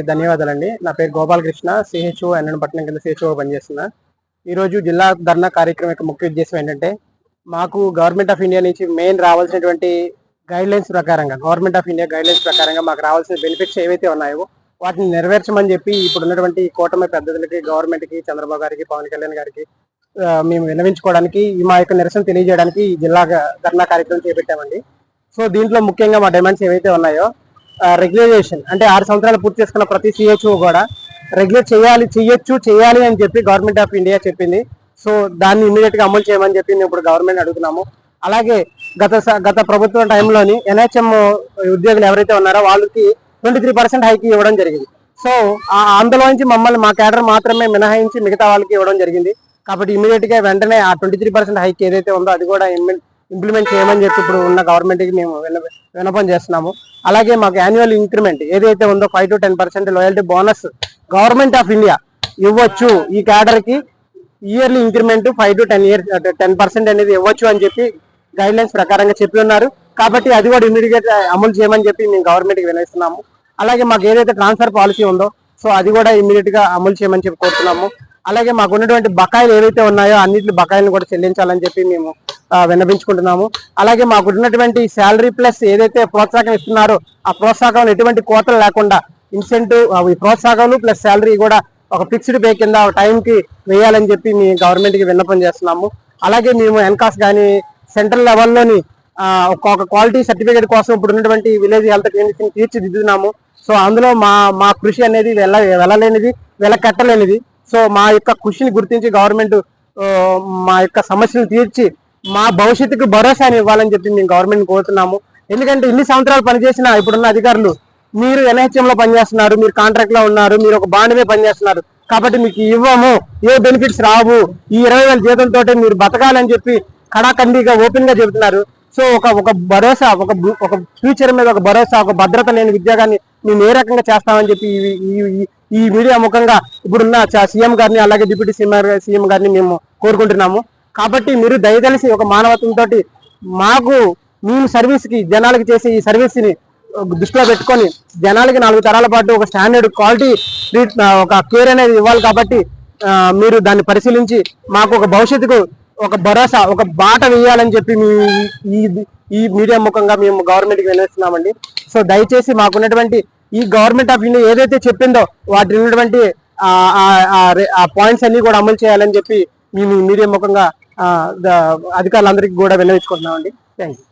ధన్యవాదాలండి. నా పేరు గోపాలకృష్ణ, సిహెచ్ఓ ఎన్ఎన్ కింద సిహెచ్ఓ పనిచేస్తున్నా. ఈరోజు జిల్లా ధర్నా కార్యక్రమం యొక్క ముఖ్య ఉద్దేశం ఏంటంటే, మాకు గవర్నమెంట్ ఆఫ్ ఇండియా నుంచి మెయిన్ రావాల్సినటువంటి గైడ్లైన్స్ ప్రకారంగా మాకు రావాల్సిన బెనిఫిట్స్ ఏవైతే ఉన్నాయో వాటిని నెరవేర్చమని చెప్పి ఇప్పుడు ఉన్నటువంటి కూటమి పెద్దలకి, గవర్నమెంట్కి, చంద్రబాబు గారికి, పవన్ కళ్యాణ్ గారికి మేము విన్నవించుకోవడానికి మా యొక్క నిరసన తెలియజేయడానికి ఈ జిల్లా ధర్నా కార్యక్రమం చేపట్టామండి. సో దీంట్లో ముఖ్యంగా మా డిమాండ్స్ ఏవైతే ఉన్నాయో, రెగ్యులేషన్ అంటే 6 సంవత్సరాలు పూర్తి చేసుకున్న ప్రతి సిహెచ్ఓ కూడా రెగ్యులేట్ చేయాలి అని చెప్పి గవర్నమెంట్ ఆఫ్ ఇండియా చెప్పింది. సో దాన్ని ఇమీడియట్ గా అమలు చేయమని చెప్పి మేము ఇప్పుడు గవర్నమెంట్ అడుగుతున్నాము. అలాగే గత ప్రభుత్వం టైంలోని ఎన్హెచ్ఎం ఉద్యోగులు ఎవరైతే ఉన్నారో వాళ్ళకి 23% హైక్ ఇవ్వడం జరిగింది. సో అందులో నుంచి మా క్యాడర్ మాత్రమే మినహాయించి మిగతా వాళ్ళకి ఇవ్వడం జరిగింది. కాబట్టి ఇమీడియట్ గా వెంటనే ఆ 23% హైక్ ఏదైతే ఉందో అది కూడా ఇంప్లిమెంట్ చేయమని చెప్పి ఇప్పుడు ఉన్న గవర్నమెంట్ కి మేము విన్నపం చేస్తున్నాము. అలాగే మాకు యాన్యువల్ ఇంక్రిమెంట్ ఏదైతే ఉందో 5 to 10% loyalty bonus government of India ఇవ్వచ్చు. ఈ క్యాడర్ కి ఇయర్లీ ఇంక్రిమెంట్ 5 to 10% అనేది ఇవ్వచ్చు అని చెప్పి గైడ్ లైన్స్ ప్రకారంగా చెప్పి ఉన్నారు. కాబట్టి అది కూడా ఇమీడియట్ అమలు చేయమని చెప్పి మేము గవర్నమెంట్ కి వినిస్తున్నాము. అలాగే మాకు ఏదైతే ట్రాన్స్ఫర్ పాలసీ ఉందో సో అది కూడా ఇమీడియట్ గా అమలు చేయమని చెప్పి కోరుతున్నాము. అలాగే మాకు ఉన్నటువంటి బకాయిలు ఏవైతే ఉన్నాయో అన్నింటి బకాయిలను కూడా చెల్లించాలని చెప్పి మేము విన్నపించుకుంటున్నాము. అలాగే మాకు ఉన్నటువంటి శాలరీ ప్లస్ ఏదైతే ప్రోత్సాహం ఇస్తున్నారో ఆ ప్రోత్సాహం ఎటువంటి కోతలు లేకుండా ఇన్సెంటివ్ ప్రోత్సాహాలు ప్లస్ శాలరీ కూడా ఒక ఫిక్స్డ్ పే కింద టైంకి వేయాలని చెప్పి మీ గవర్నమెంట్ కి విన్నపం చేస్తున్నాము. అలాగే మేము ఎన్కాస్ కానీ సెంట్రల్ లెవెల్లోని ఒక క్వాలిటీ సర్టిఫికేట్ కోసం ఇప్పుడు ఉన్నటువంటి విలేజ్ హెల్త్ క్లినిక్స్ ని తీర్చిదిద్దుతున్నాము. సో అందులో మా కృషి అనేది వెళ్ళలేనిది, వెలకట్టలేనిది. సో మా యొక్క కృషిని గుర్తించి గవర్నమెంట్ మా యొక్క సమస్యలు తీర్చి మా భవిష్యత్తుకు భరోసాని ఇవ్వాలని చెప్పి మేము గవర్నమెంట్ కోరుతున్నాము. ఎందుకంటే ఇన్ని సంవత్సరాలు పనిచేసిన ఇప్పుడున్న అధికారులు మీరు ఎన్హెచ్ఎం లో పనిచేస్తున్నారు, మీరు కాంట్రాక్ట్ లో ఉన్నారు, మీరు ఒక బాండ్ మీద పనిచేస్తున్నారు, కాబట్టి మీకు ఇవ్వము, ఏ బెనిఫిట్స్ రావు, ఈ 20,000 జీతంతో మీరు బతకాలని చెప్పి కడాఖండిగా ఓపెన్ గా చెబుతున్నారు. సో ఒక భరోసా, ఒక ఫ్యూచర్ మీద ఒక భరోసా, ఒక భద్రత లేని ఉద్యోగాన్ని మేము ఏ రకంగా చేస్తామని చెప్పి ఈ మీడియా ముఖంగా ఇప్పుడున్న సీఎం గారిని అలాగే డిప్యూటీ సీఎం గారిని మేము కోరుకుంటున్నాము. కాబట్టి మీరు దయతలిసి ఒక మానవత్వంతో మేము సర్వీస్ కి జనాలకి చేసే ఈ సర్వీస్ ని దృష్టిలో పెట్టుకొని జనాలకి 4 తరాల పాటు ఒక స్టాండర్డ్ క్వాలిటీ ఒక కేర్ అనేది ఇవ్వాలి. కాబట్టి మీరు దాన్ని పరిశీలించి మాకు ఒక భవిష్యత్తుకు ఒక భరోసా, ఒక బాట వేయాలని చెప్పి ఈ మీడియా ముఖంగా మేము గవర్నమెంట్ కి వినిస్తున్నామండి. సో దయచేసి మాకున్నటువంటి ఈ గవర్నమెంట్ ఆఫ్ ఇండియా ఏదైతే చెప్పిందో వాటి ఉన్నటువంటి ఆ పాయింట్స్ అన్ని కూడా అమలు చేయాలని చెప్పి మేము మీడియా ముఖంగా అధికారులందరికీ కూడా విన్నవించుకుంటున్నామండి. Thank you.